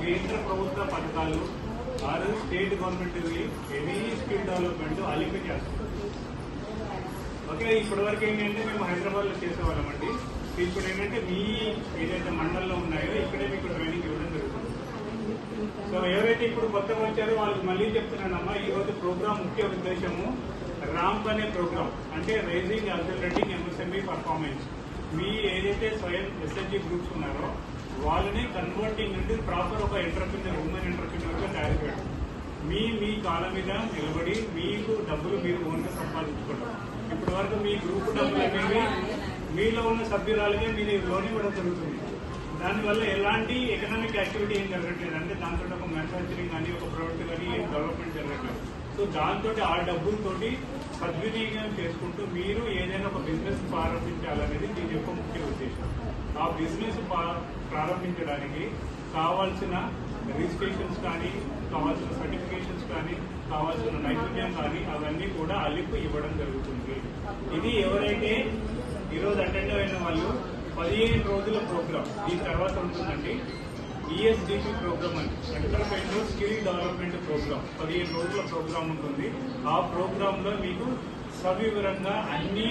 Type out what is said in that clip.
కేంద్ర ప్రభుత్వ పథకాలు ఆరు state government any skill development Alleppey చేస్తుంది. ఓకే, ఇప్పటి వరకు ఏంటంటే మేము హైదరాబాద్ లో చేసేవాళ్ళమండి. ఇప్పుడు ఏంటంటే మీ ఏదైతే మండలంలో ఉన్నాయో ఇక్కడే మీకు ట్రైనింగ్ ఇవ్వడం జరుగుతుంది. సో ఎవరైతే ఇప్పుడు కొత్తగా వచ్చారో వాళ్ళకి మళ్ళీ చెప్తున్నానమ్మా, ఈ రోజు ప్రోగ్రామ్ ముఖ్య ఉద్దేశము ర్యాంప్ అనే ప్రోగ్రామ్, అంటే రైజింగ్ యాక్సిలరేటింగ్ ఎంఎస్ఎంఈ పర్ఫార్మెన్స్. మీ ఏదైతే స్వయం ఎస్ఎస్జి గ్రూప్స్ ఉన్నారో వాళ్ళని కన్వర్టింగ్ అంటే ప్రాపర్ ఒక ఎంటర్ప్రినర్, ఉమెన్ ఎంటర్ప్రినర్ గా తయారు చేయడం. మీ కాళ్ళ మీద నిలబడి మీకు డబ్బులు మీరు ఓన్గా సంపాదించుకోవడం. ఇప్పటి వరకు మీ గ్రూప్ డబ్బులు అనేవి మీలో ఉన్న సభ్యురాలకే మీరు లోన్ ఇవ్వడం జరుగుతుంది. దానివల్ల ఎలాంటి ఎకనామిక్ యాక్టివిటీ ఏం జరగట్లేదు. అంటే దాంతో ఒక మ్యానుఫ్యాక్చరింగ్ కానీ ఒక ప్రోడక్ట్ కానీ ఏం డెవలప్మెంట్ జరగట్లేదు. సో దాంతో ఆ డబ్బులతోటి సద్వినియోగం చేసుకుంటూ మీరు ఏదైనా ఒక బిజినెస్ ప్రారంభించాలనేది దీని యొక్క ముఖ్య ఉద్దేశం. ఆ బిజినెస్ ప్రారంభించడానికి కావాల్సిన రిజిస్ట్రేషన్స్ కానీ, కావాల్సిన సర్టిఫికేషన్స్ కానీ, కావాల్సిన నైపుణ్యం కానీ అవన్నీ కూడా అలిపు ఇవ్వడం జరుగుతుంది. ఇది ఎవరైతే ఈరోజు అటెండ్ అయిన వాళ్ళు 15 రోజుల ప్రోగ్రామ్ దీని తర్వాత ఉంటుందండి. ఈఎస్డిపి ప్రోగ్రామ్ అని ఎంటర్ప్రెన్యూర్ స్కిల్ డెవలప్మెంట్ ప్రోగ్రామ్ 15 రోజుల ప్రోగ్రామ్ ఉంటుంది. ఆ ప్రోగ్రామ్ లో మీకు సవివరంగా అన్ని